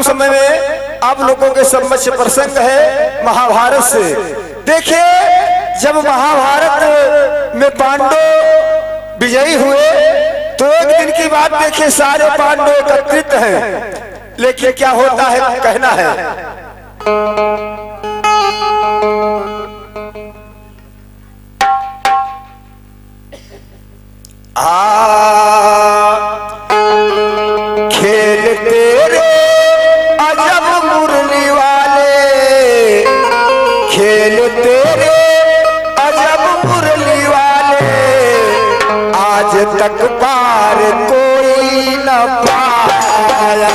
समय में आप लोगों के समक्ष प्रसंग है महाभारत से। देखिए, जब महाभारत में पांडव विजयी हुए तो एक दिन की बात देखिए, सारे पांडव एकत्रित हैं, लेकिन क्या होता है कहना है। खेल तेरे अजब मुरली वाले, खेल तेरे अजब मुरली वाले, आज तक पार कोई न पाया।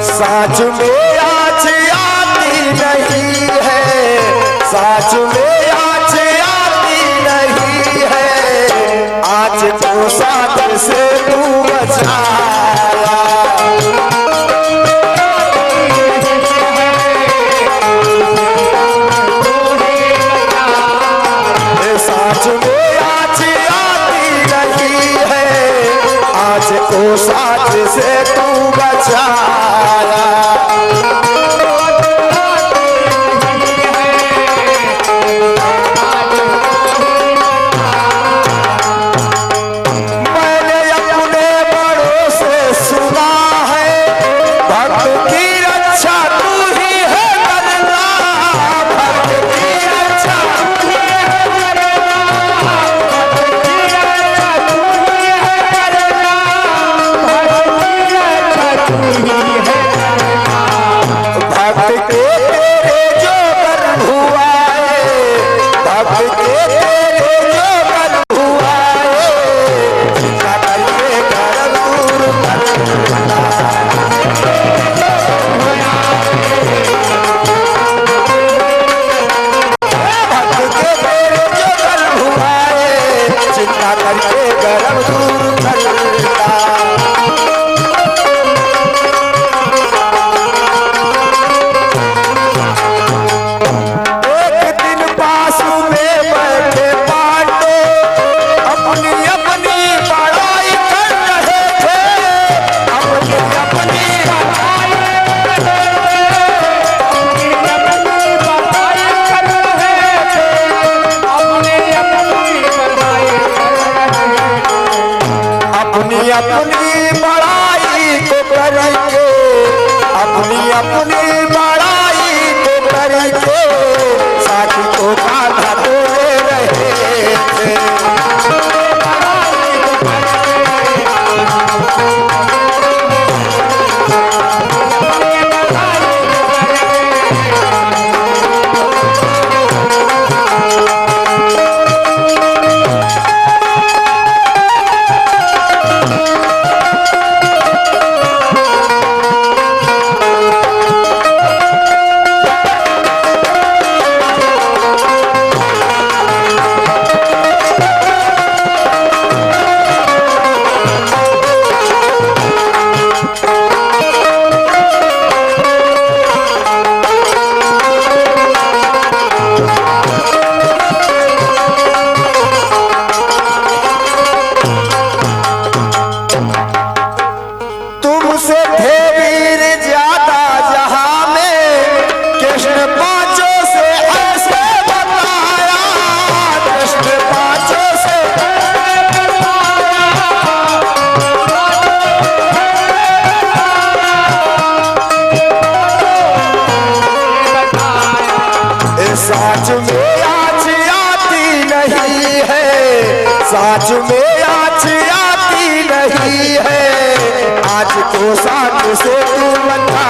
साच में आज आती नहीं है, साच में आज आती नहीं है, आज तो साथ से तू बचाया। साच में आज आती नहीं है, आज तो साथ से तू बचाया। अपनी बड़ाई को करके, अपनी अपनी बड़ाई को करके, साथी को बाधा बोले रहे थे। साच में आज आती नहीं है, साच में आज आती साथ से तू बता।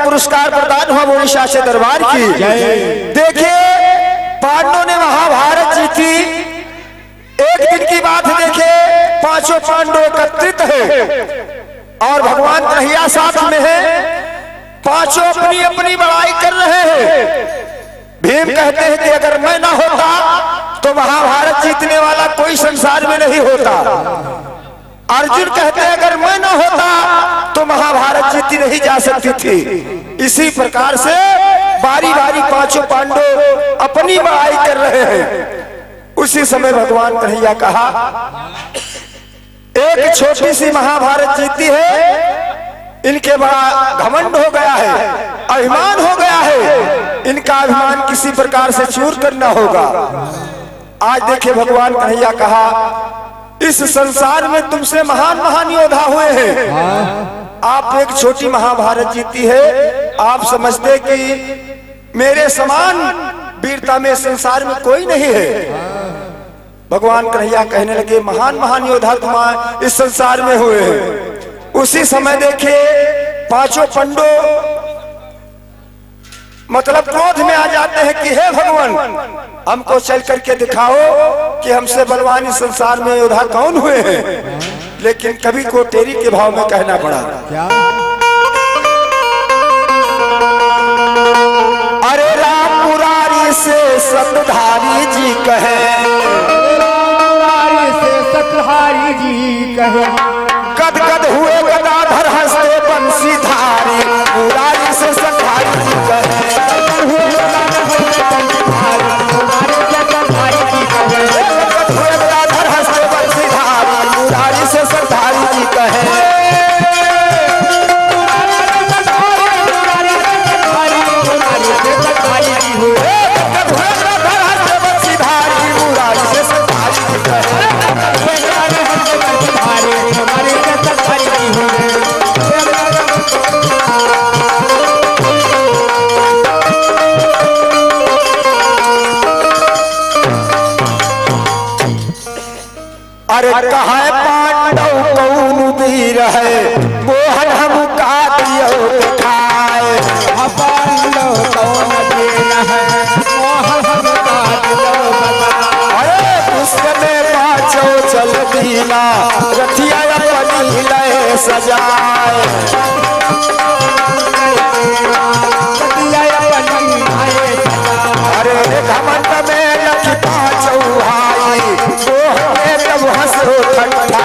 पुरस्कार प्रदान हुआ ओडिशा से दरबार की। देखिए पांडवों ने महाभारत जीती। एक दिन की बात देखिए, पांचों पांडव एकत्रित है और भगवान कन्हैया साथ में है। पांचों अपनी अपनी बड़ाई कर रहे हैं। भीम कहते हैं कि अगर मैं ना होता तो महाभारत जीतने वाला कोई संसार में नहीं होता। अर्जुन कहते हैं अगर मैं ना होता तो महाभारत जीती नहीं जा सकती थी। इसी प्रकार से बारी बारी पांचों पांडव अपनी बड़ाई कर रहे हैं। उसी समय भगवान कन्हैया कहा, एक छोटी सी महाभारत जीती है, इनके बड़ा घमंड हो गया है, अभिमान हो गया है। इनका अभिमान किसी प्रकार से चूर करना होगा। आज देखिए भगवान कन्हैया कहा, इस संसार में तुमसे महान महान योद्धा हुए हैं, आप एक छोटी महाभारत जीती है। आप समझते कि मेरे समान वीरता में संसार में कोई नहीं है। भगवान कन्हैया कहने लगे, महान महान योद्धा तुम्हारे इस संसार में हुए हैं। उसी समय देखिए पांचों पांडव मतलब क्रोध में आ जाते हैं कि हे भगवान, हमको चल करके दिखाओ कि हमसे बलवान इस संसार में योद्धा कौन हुए हैं। लेकिन कभी को टेरी के भाव में कहना पड़ा, क्या? अरे राम मुरारी से सतधारी जी कहे, मुरारी से सतधारी जी कहे, गद गद हुए गदाधर हंसते बंसी धारी। मुरारी से सतधारी जी कहे, अरे कहा पांडव कौन वीर है, मोहन हम का दियो खाए। पांडव कौन वीर है, मोहन हम का दियो खाए। अरे पुष्प में पांचों चल दीना, रथिया अपनी लय सजाए। अरे घमंड में लखी पांचों भाई, हंसो ठट्ठा।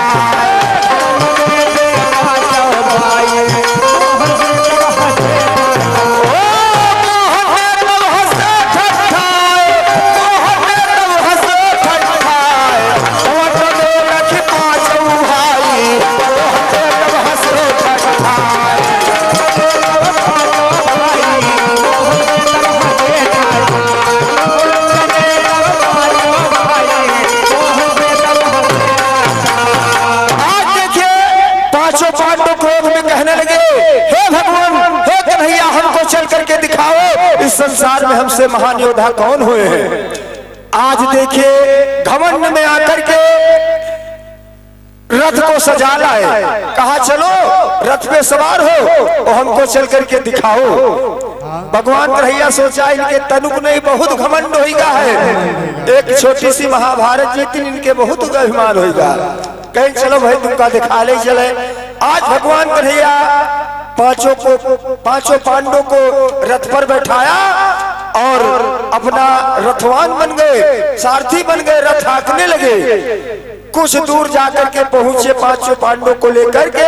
इस संसार में हमसे महान योद्धा कौन हुए हैं। आज देखिए घमंड में आकर के रथ को सजा लाए, कहा चलो रथ पे सवार हो और हमको चल करके दिखाओ। भगवान कन्हैया सोचा इनके तनुक नहीं बहुत घमंड होगा है, एक छोटी सी महाभारत जीती इनके बहुत अभिमान होगा। कहीं चलो भाई तुमका दिखा ले चले। आज भगवान कन्हैया पांचों पांडवों को रथ पर बैठाया और अपना रथवान बन गए, सारथी बन गए, रथ हाँकने लगे। कुछ दूर जाकर के पहुंचे पांचों पांडवों को लेकर के,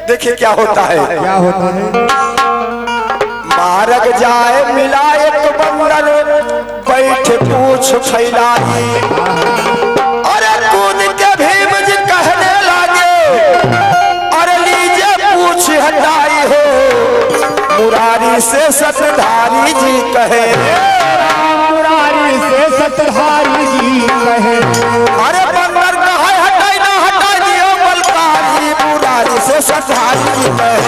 देखिए क्या होता है। क्या होता है? मार्ग जाए मिला एक बंदर, बैठ पूछ फैलाई। अरे कूद के भीम जी कहने लगे, अरे लीजिए पूछ हटाई हो। मुरारी से सतधारी जी कहे, मुरारी से सतधारी जी कहे। अरे बंदर कहे हटाई ना हटाई दियो बलकारी, मुरारी से सतधारी जी कहे।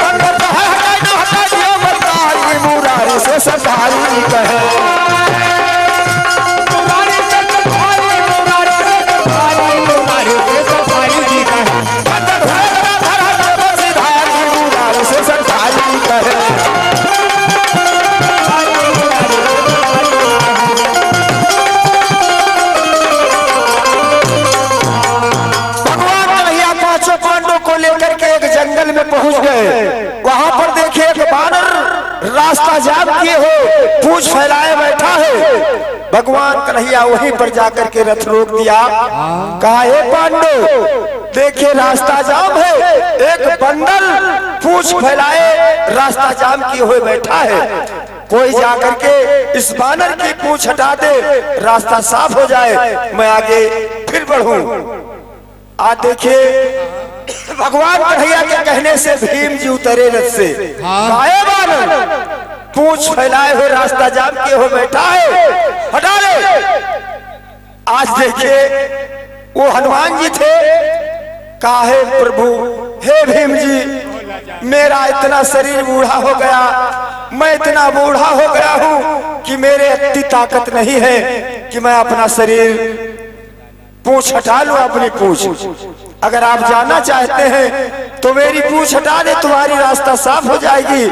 बंदर कहे हटाई ना हटाई दियो बलकारी, मुरारी से सतधारी जी कहे। लेकर के एक जंगल में पहुंच गए। वहां पर देखे एक बानर रास्ता जाम किए हो, पूंछ फैलाए बैठा है। भगवान कन्हैया वहीं पर जाकर के रथ रोक दिया। कहा हे पांडव, देखे रास्ता जाम है, एक बंदर पूंछ फैलाए रास्ता जाम किए हुए बैठा है। कोई जाकर के इस बानर की पूंछ हटा दे, रास्ता साफ हो जाए, मैं आगे फिर बढ़ूं। आज देखिए भगवान कन्हैया के कहने से भीम जी उतरे रथ से। काहे बानर पूंछ फैलाए हुए रास्ता जाम किए हुए बैठा है, हटा ले। आज देखिए वो हनुमान जी थे। काहे प्रभु, हे भीम जी, मेरा इतना शरीर बूढ़ा हो गया, मैं इतना बूढ़ा हो गया हूं कि मेरे इतनी ताकत नहीं है कि मैं अपना शरीर पूंछ हटा लूं अपनी पूंछ। अगर आप जाना चाहते हैं तो मेरी पूंछ हटा दे, तुम्हारी रास्ता साफ हो जाएगी,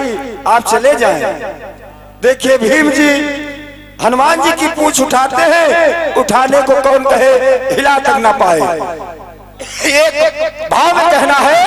आप चले जाएं। देखिए भीम जी हनुमान जी की पूंछ उठाते हैं, उठाने को कौन कहे, हिला तक ना पाए। एक भाव में कहना है,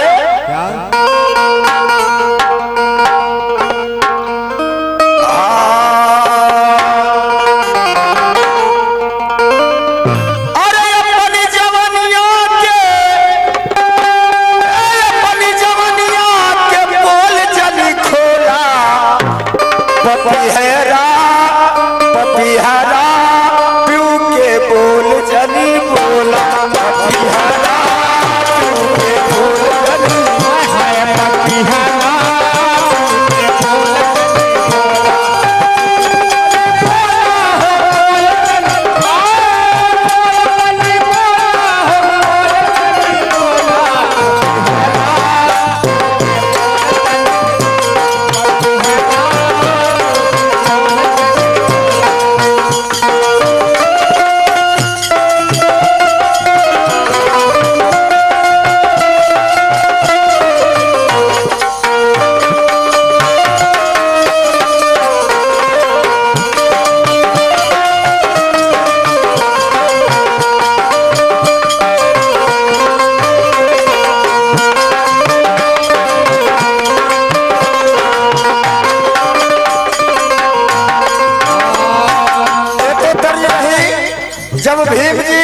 जब भीम जी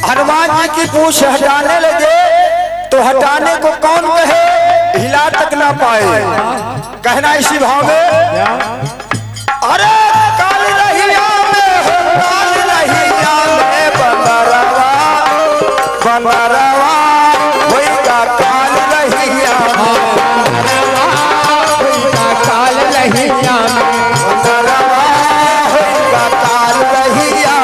हनुमान जी की पूंछ हटाने लगे तो हटाने को कौन कहे, हिला तक ना पाए। कहना इसी भाव में, अरे काल रहिया में हो, काल रहिया में बंदरवा बंदरवा होइगा काल रहिया में, होइगा काल रहिया में, बंदरवा होइगा काल रहिया।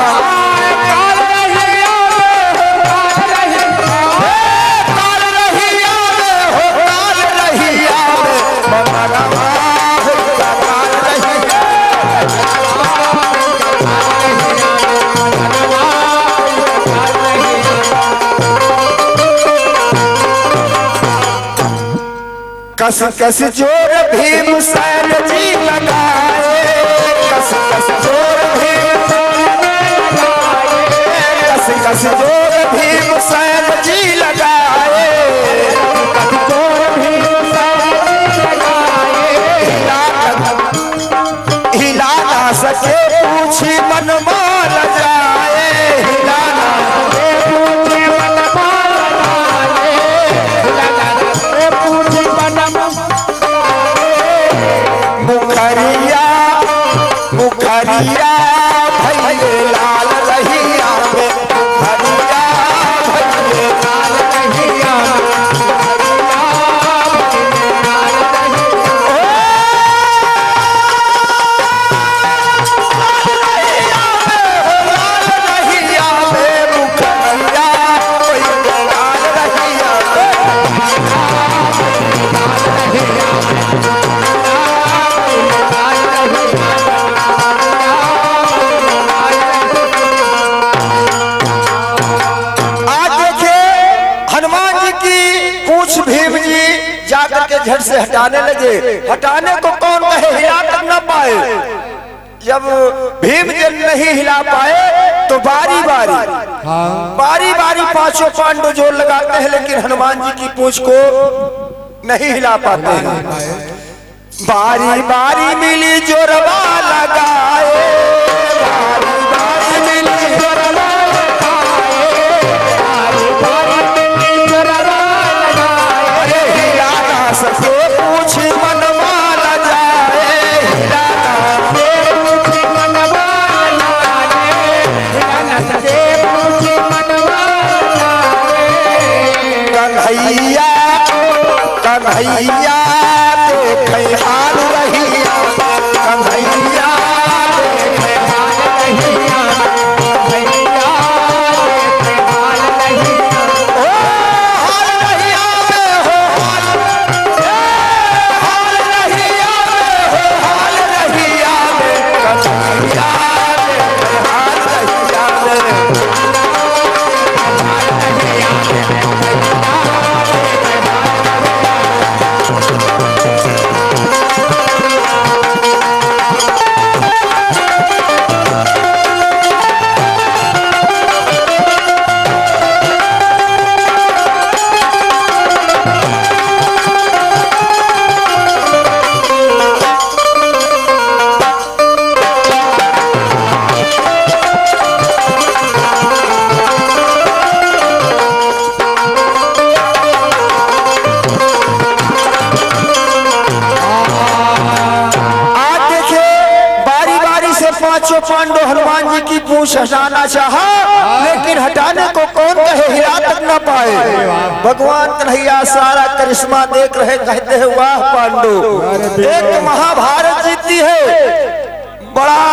कस कस जोर भीम सैन जी लगाए, कस कस जोर भीम लगाए, कस कस जोर भीम सैन जी लगाए, कस जोर भीम सैन जी लगाए। हिला ना सके पूछी मन मान जाए, हिला ना सके पूछी मन मान जाए, हिला ना सके पूछी मन मुखरिया मुखरिया भैले लाल रहिया में, मुखरिया भैले लाल रहिया में। झट से हटाने लगे। हटाने को कौन कहे, हिला तक न पाए। जब भीम जन नहीं हिला पाए तो बारी बारी पांचों पांडव जोर लगाते हैं, लेकिन हनुमान जी की पूंछ को नहीं हिला पाते हैं। बारी बारी मिली जोरवा लगाए, बारी बारी मिली जोरवा सके पूछ मनवाला जाए, कन्हैया कन्हैया देखे हाल रहिया, कन्हैया देखे हाल रहिया, कन्हैया देखे हाल रहिया, ओ हाल रहिया में हो हाल रहिया में हो हाल रहिया में, कन्हैया देखे हाल रहिया में। पांचों पांडव हनुमान जी की पूंछ हटाना चाहा, लेकिन हटाने को कौन कहे, हिला तक न पाए। भगवान कन्हैया सारा करिश्मा देख रहे, कहते हैं वाह पांडव, एक महाभारत जीती है, बड़ा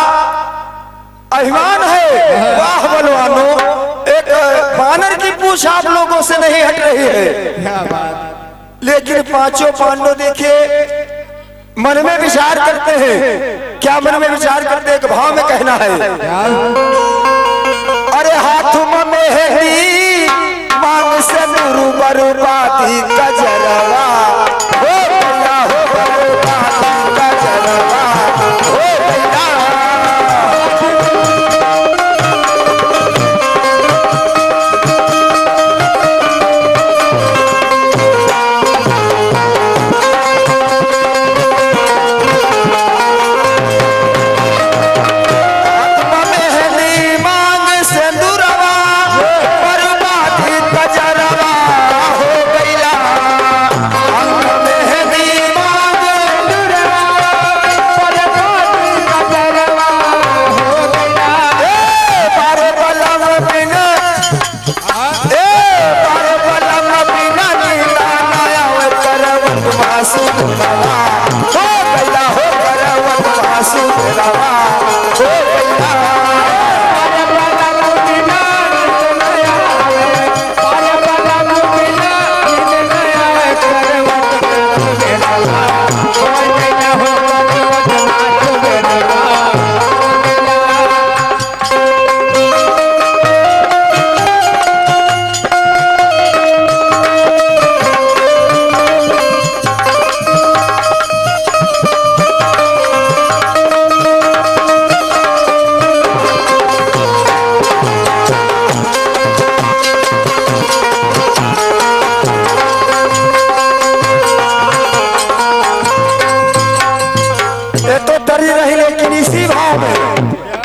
अभिमान है, वाह बलवानो। एक बानर की पूंछ आप लोगों से नहीं हट रही है। लेकिन पांचों पांडव देखिए मन में विचार करते हैं। क्या मन में विचार करते हैं? भाव में कहना है, अरे हाथों में मेहंदी मांग से बरुबाती गजरवा, हो गया हो बरुबाती गजरवा, हो गया।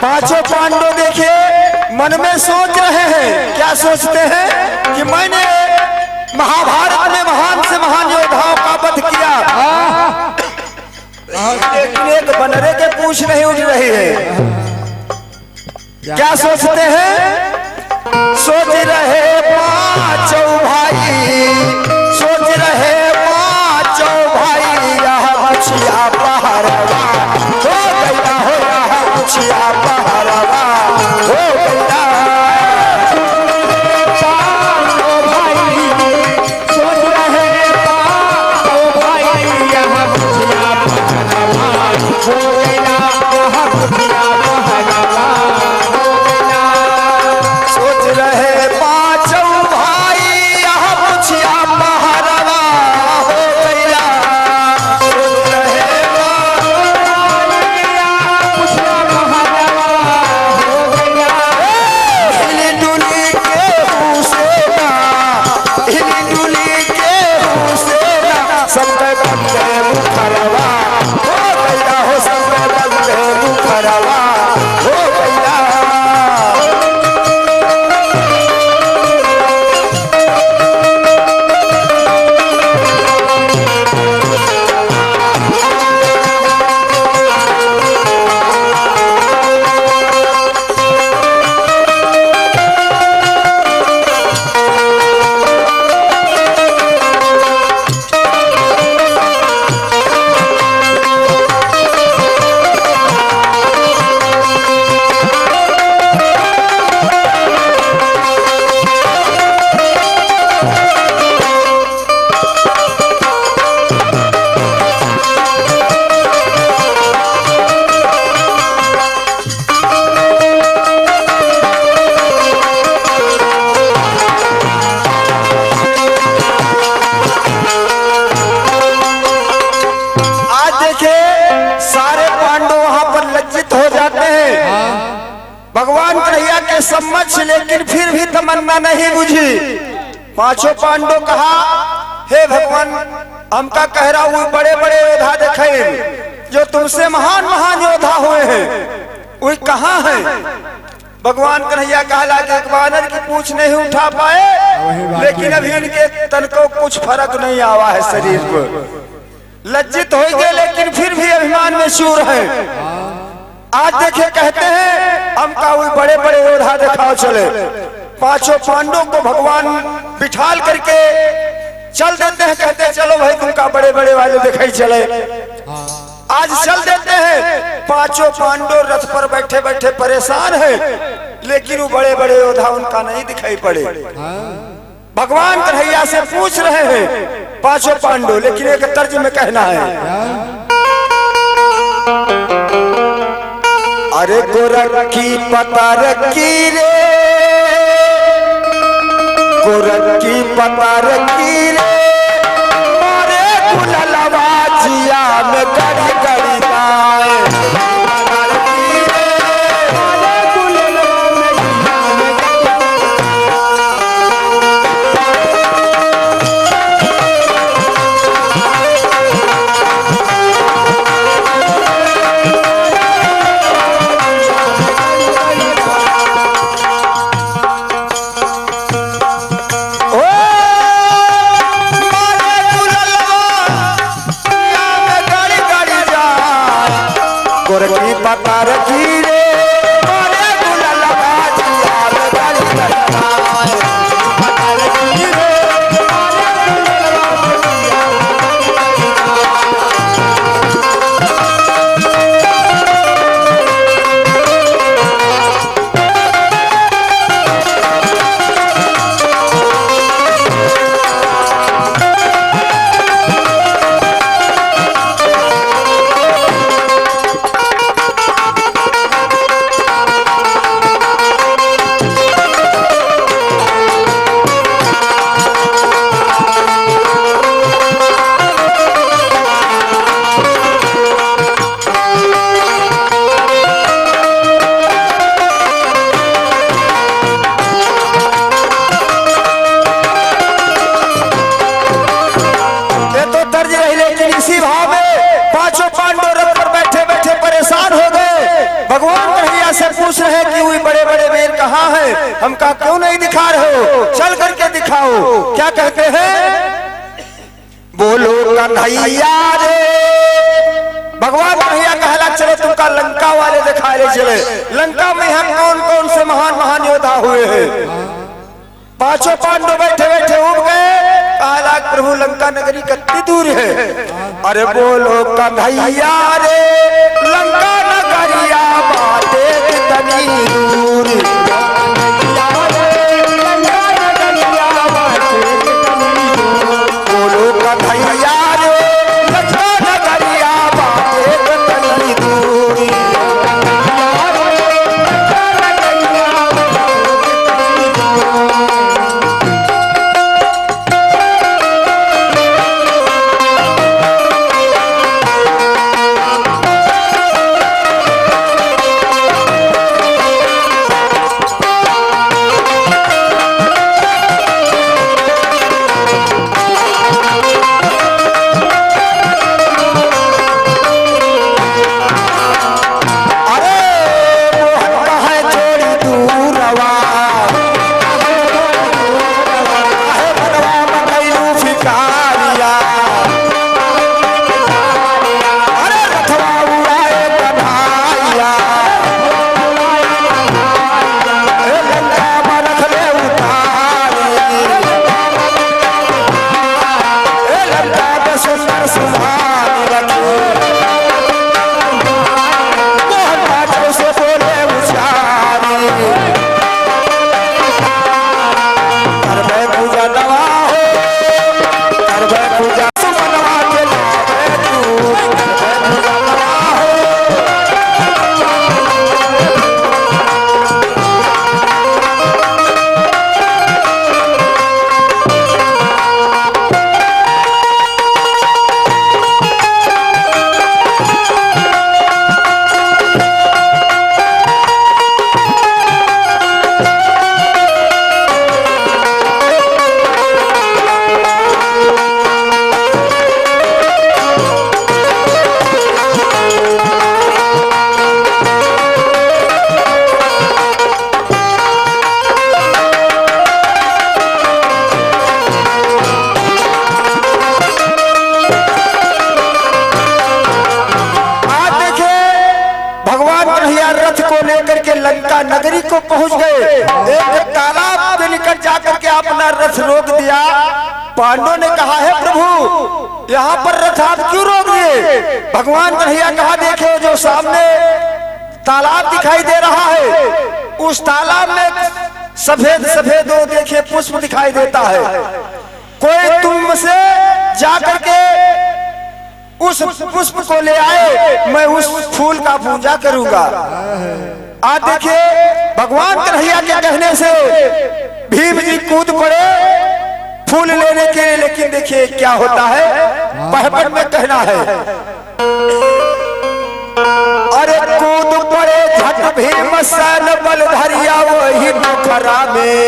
पांचों पांडव देखिए मन में सोच रहे हैं। क्या सोचते हैं कि मैंने महाभारत में महान से महान योद्धाओं का वध किया, लेकिन एक बनरे के पूंछ नहीं उठ रही है। क्या सोचते हैं? सोच रहे पांचों भाई, सोच रहे पांचों भाई, यह बचिया पहरवा हो गया, हो रहा बचिया पहरवा हो गया। पांचों भाई सोच रहे पांचों भाई, यह बचिया पहरवा हो गया, यह बचिया पहरवा हो गया। सोच रहे पांचों समझ, लेकिन फिर भी तमन्ना नहीं बुझी। पांचों पांडव कहा, हे भगवान, हमका कह रहा हूँ बड़े बड़े योद्धा देखे जो तुमसे महान महान योद्धा हुए हैं, वही कहाँ है? भगवान कन्हैया कहला कि एक वानर की पूछ नहीं उठा पाए, लेकिन अभी उनके तन को कुछ फर्क नहीं आवा है शरीर पर। लज्जित हो गए, लेकिन फिर भी अभिमान में शूर है। आज देखे कहते हैं हमका वही बड़े बड़े योद्धा दिखाओ चले। पांचों पांडवों को भगवान बिठाल करके चल देते हैं, कहते हैं चलो भाई तुमका बड़े बड़े वाले दिखाई चले। आज चल देते हैं। पांचों पांडव रथ पर बैठे बैठे परेशान है, लेकिन वो बड़े बड़े योद्धा उनका नहीं दिखाई पड़े। भगवान कन्हैया से पूछ रहे हैं पांचों पांडव, लेकिन एक तर्ज में कहना है, अरे गोरखी पता रखी रे, गोरखी पता रखी रे, मारे गुललवा जिया में गड़ी गड़ी गाए। गोरखी पता रखी रे, मारे गुललवा जिया में गड़ी गड़ी गाए। पता रखी रे, मारे गुललवा जिया में गड़ी पूछ रहे कि वही बड़े बड़े वीर कहाँ हैं, हमका क्यों नहीं दिखा रहे हो? चल करके दिखाओ। क्या कहते हैं? बोलो कन्हैया रे। भगवान कन्हैया कहला चलो तुमका लंका वाले दिखा ले चले। लंका में हम कौन कौन से महान महान योद्धा हुए हैं। पांचों पांडव बैठे बैठे उठ गए। कहला प्रभु लंका नगरी कितनी दूर है? अरे बोलो कन्हैया रे, लंका नगरिया बाटे कितनी दूर। बोलो कन्हैया रे, लंका नगरिया बाटे कितनी दूर। रथ रोक दिया। पांडवों ने कहा है प्रभु यहाँ पर रथ आप क्यों रोक दिए? भगवान कन्हैया कहा देखे जो सामने तालाब दिखाई दे रहा है उस तालाब में सफेद सफेद वो देखिए पुष्प दिखाई देता है। कोई तुमसे जाकर के उस पुष्प को ले आए, मैं उस फूल का पूजा करूंगा। आज देखिए भगवान कन्हैया के कहने से भीम जी कूद पड़े फूल लेने के लिए, लेकिन देखिए क्या होता है पहपट में कहना है। अरे कूद पड़े झट भीम सन बल धरिया वही पोखरा में।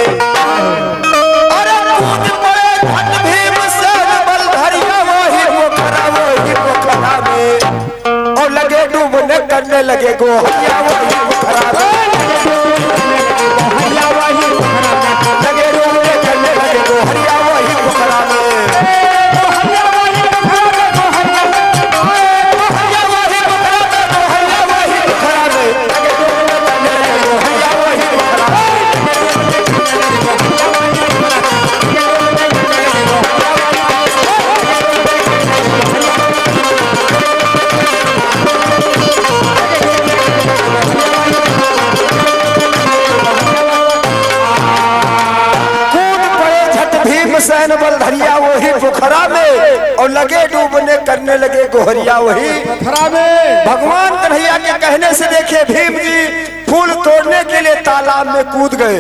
अरे कूद पड़े झट भीम सन बल धरिया वही पोखरा में। और लगे डूबने करने लगे गोहरिया वही पोखरा में। लगे डूबने करने लगे गोहरिया वही पोखरा में। सैन बल धरिया वही पोखरा में। और लगे डूबने करने लगे गोहरिया वही पोखरा में। भगवान कन्हैया के कहने से देखे भीम जी फूल तोड़ने के लिए तालाब में कूद गए।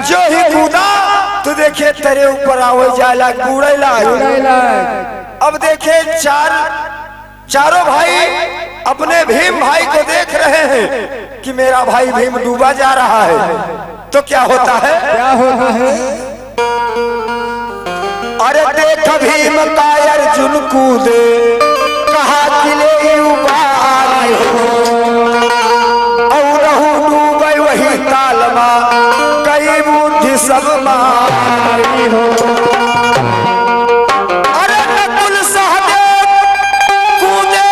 जो ही कूदा तो देखे तेरे ऊपर आवे जाला बूढ़े लाग। अब देखे चारों भाई अपने भीम भाई को देख रहे हैं कि मेरा भाई भीम डूबा जा रहा है। तो क्या होता है अरे देख भीम का अर्जुन कूदे कहा किले उबार और डूबे वही तालमा कई बुद्धि सब मारी हो। अरे नकुल सहदेव कूदे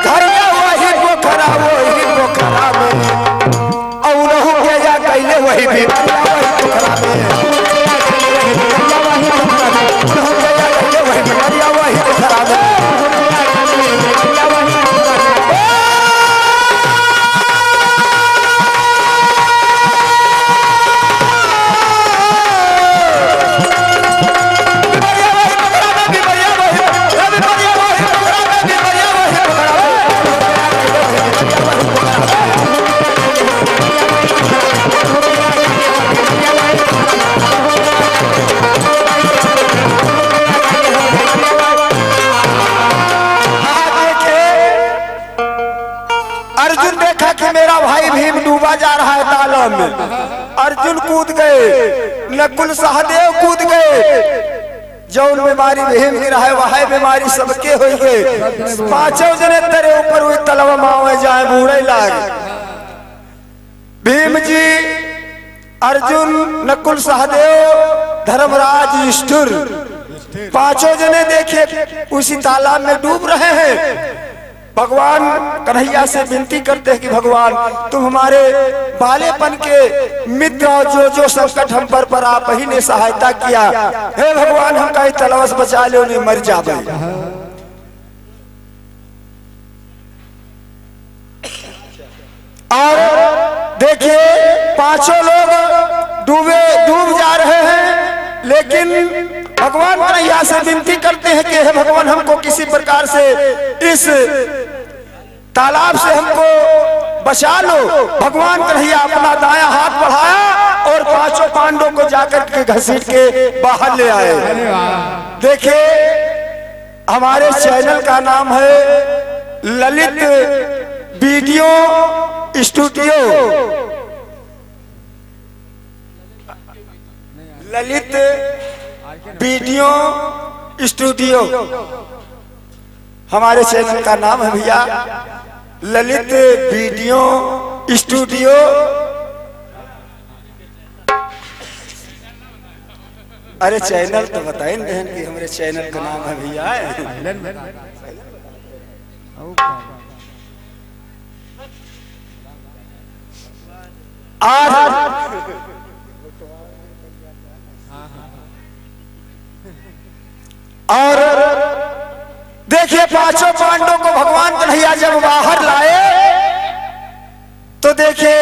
घरिया वही पोखरा में। और क्या कैले वही भी पोखरा में। अर्जुन देखा कि मेरा भाई भीम डूबा जा रहा है तालाब में। अर्जुन कूद गए, नकुल सहदेव कूद गए। जौन बीमारी भीम गिरा है वह बीमारी सबके हो गए। पांचों जने तेरे ऊपर हुई तलवा मावे जाए बूढ़े लाग। भीम जी अर्जुन नकुल सहदेव धर्मराज युधिष्ठिर पांचों जने देखे उसी तालाब में डूब रहे हैं। भगवान कन्हैया से विनती करते हैं कि भगवान तुम हमारे बालेपन के मित्र और जो संकट हम पर आप ही ने सहायता किया। हे भगवान हम कहीं तलवस बचा ले उन्हें मर जावे। और देखिए पांचों लोग डूब जा रहे हैं, लेकिन भगवान कन्हैया से विनती करते हैं कि हे भगवान हमको किसी प्रकार से इस तालाब से हमको बचा लो। भगवान कन्हैया अपना दायां हाथ बढ़ाया और पांचों पांडवों को जाकर के घसीट के बाहर ले आए। देखिए हमारे चैनल का नाम है Lalit video studio. Lalit video studio हमारे चैनल का नाम है भैया, ललित वीडियो स्टूडियो। अरे चैनल तो बताए बहन कि हमारे चैनल का नाम है भैया। आज तो देखिए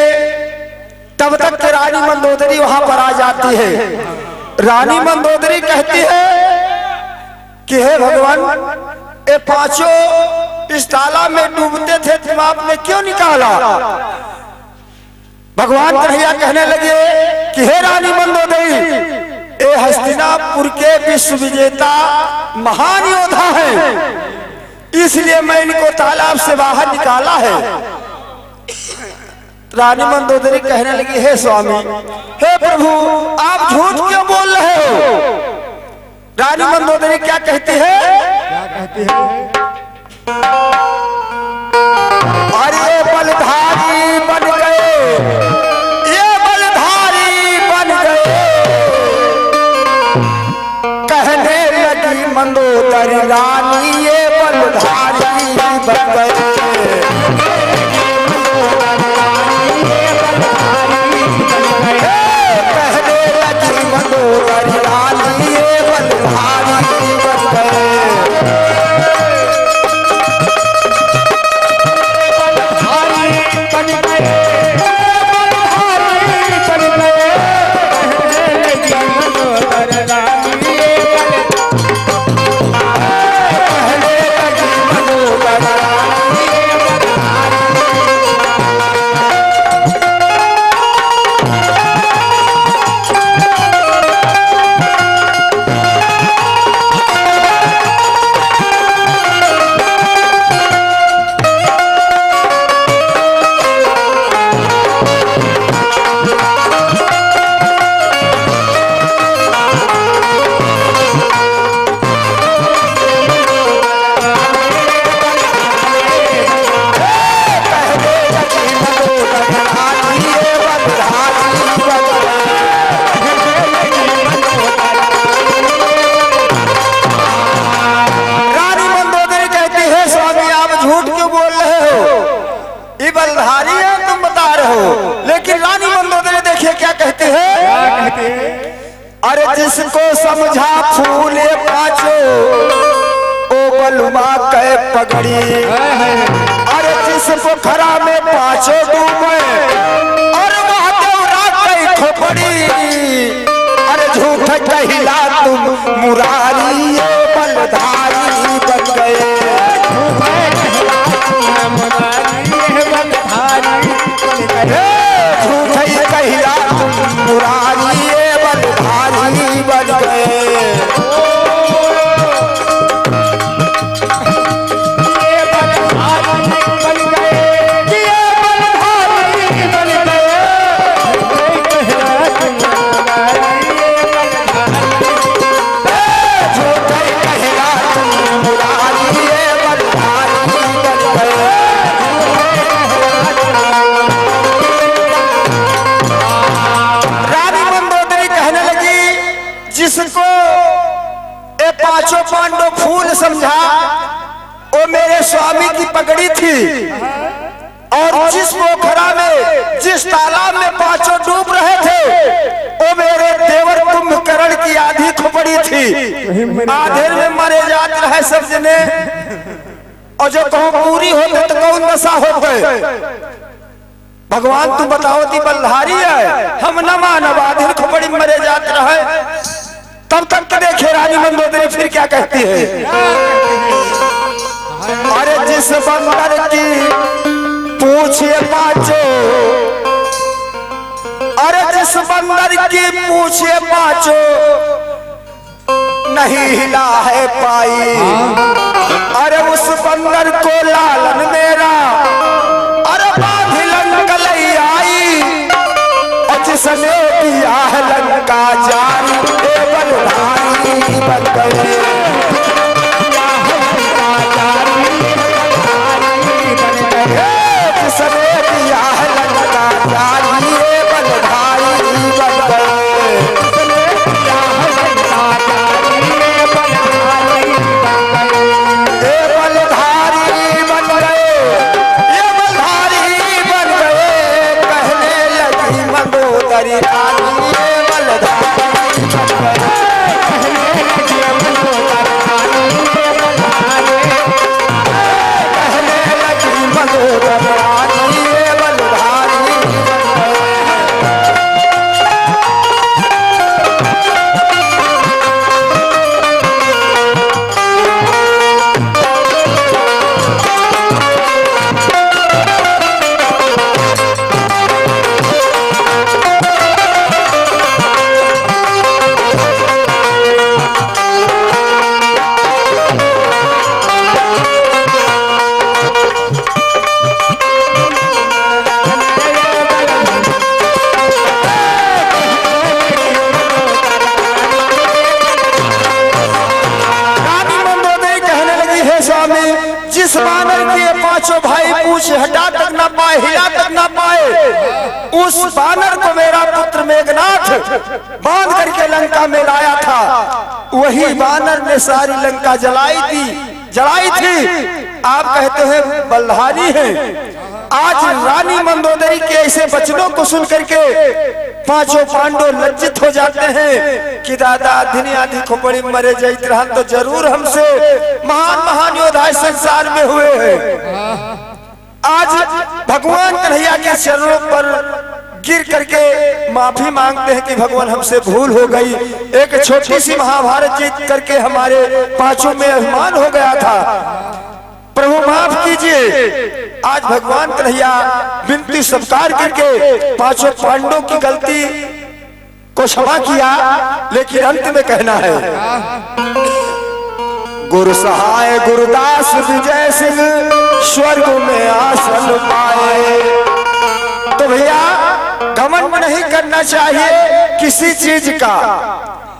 तब तक के रानी मंदोदरी वहां पर आ जाती है। रानी मंदोदरी कहती है कि हे भगवान, ये पांचों इस तालाब में डूबते थे, तुम आपने क्यों निकाला? भगवान कन्हैया कहने लगे कि हे रानी मंदोदरी, ये हस्तिनापुर के विश्व विजेता महान योद्धा है, इसलिए मैं इनको तालाब से बाहर निकाला है। रानी मंदोदरी कहने लगी, हे स्वामी, हे प्रभु, आप झूठ क्यों बोल रहे हो? रानी मंदोदरी क्या कहती है? क्या कहती है? अरे बलधारी बन गए, ये बलधारी बन गए, कहने लगी मंदोदरी रानी, ये बलधारी बन गए। बलधारी है तुम बता रहे हो, लेकिन रानी मंदोदरी देखिए क्या कहते हैं? अरे जिसको समझा फूले पांचों, ओ बलुमा कै पगड़ी, अरे जिस पोखरा में पांचों डूबे, अरे वह देवरा कै खोपड़ी, अरे झूठ कहिला तुम मुरारी, ये बलधारी बन गए। झूठ कहिला तुम मुरारी, ये बलधारी बन गए। जिसको ये पांचों पांडव फूल समझा, वो मेरे स्वामी की पगड़ी थी, और जिस पोखरा में, जिस तालाब में पांचों डूब रहे थे, वो मेरे देवर कुंभकर्ण की आधी खोपड़ी थी। आधेर में मरे जाते रहे सब जने, और जो कहूं पूरी होते तो कौन दशा होते? भगवान तू बताओ ती बलधारी है, हम न मानव, आधेर खोपड़ी में मरे जाते रहे। तब तक के देखे रानी मंदोदरी फिर क्या कहती है? अरे जिस बंदर की पूछे पांचों, अरे जिस बंदर की पूछे पांचों, नहीं हिला है पाई, अरे उस बंदर को लालन मेरा, अरे बाधिलन कलई आई, और जिसने किया है लंका जारी, बलधारी बन गए। जिसने किया है लंका जारी, बलधारी बन गए। ये बलधारी बन गए, ये बलधारी बन गए, कहने लगी मंदोदरी रानी, ये बलधारी बन गए। उस बानर के पांचों भाई पूछ हटा तक ना पाए, हिला तक ना पाए। उस बानर को मेरा पुत्र मेघनाथ बांध करके लंका में लाया था। वही बानर ने सारी लंका जलाई थी। आप कहते हैं बलधारी हैं। आज रानी मंदोदरी के ऐसे वचनों को सुन करके पांचों पांडव लज्जित हो जाते हैं कि दादा दुनिया दी खोपड़ी मरे जाइत रहन तो जरूर हमसे महान योद्धा संसार में हुए हैं। आज भगवान कन्हैया के चरणों पर गिर करके माफी मांगते हैं कि भगवान हमसे भूल हो गई। एक छोटी सी महाभारत जीत करके हमारे पांचों में अभिमान हो गया था, प्रभु माफ कीजिए। आज भगवान कन्हैया विनती सत्कार करके पांचों पांडवों की गलती को क्षमा किया, लेकिन अंत में कहना है गुरु सहाय गुरुदास विजय सिंह स्वर्ग में आसन पाए। तो भैया घमंड नहीं करना चाहिए किसी चीज का,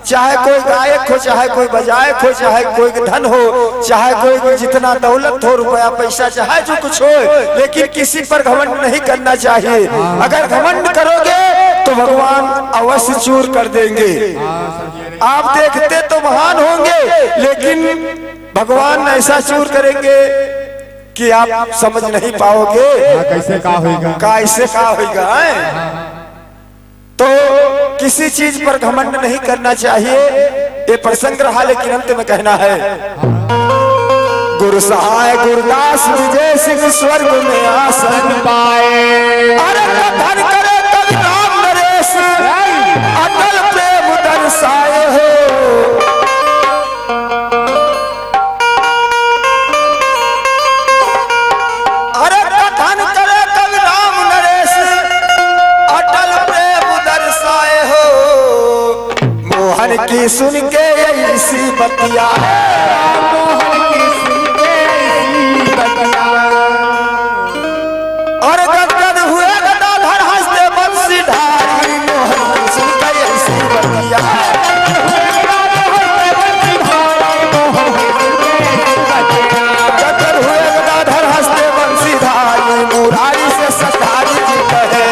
चाहे कोई गायक हो, चाहे कोई बजायक हो, चाहे कोई धन हो, चाहे कोई जितना दौलत हो, रुपया पैसा, चाहे जो कुछ हो, लेकिन किसी पर घमंड नहीं करना चाहिए। अगर घमंड करोगे तो भगवान अवश्य चूर कर देंगे। आप देखते तो महान होंगे, लेकिन भगवान ऐसा चूर करेंगे कि आप समझ नहीं पाओगे कैसे का होगा। तो किसी चीज पर घमंड नहीं करना चाहिए। ये प्रसंग रहा, लेकिन अंत में कहना है गुरु सहाय गुरुदास विजय सिंह स्वर्ग में आसन पाए। अरे कथन करे कवि राम नरेश अटल प्रेम दर्शाए हो। अरे कथन करे कवि राम नरेश अटल प्रेम दर्शाए हो। मोहन की सुन के ऐसी बतिया, और गदगद हुए गदाधर हंसते बंसी धारी। मोहन की सुन के ऐसी बतिया, गदगद हुए गदाधर हंसते बंसी धारी। मुरारी से सतारी जी कहे,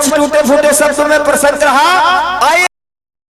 टूटे फूटे शब्दों में प्रसंग रहा।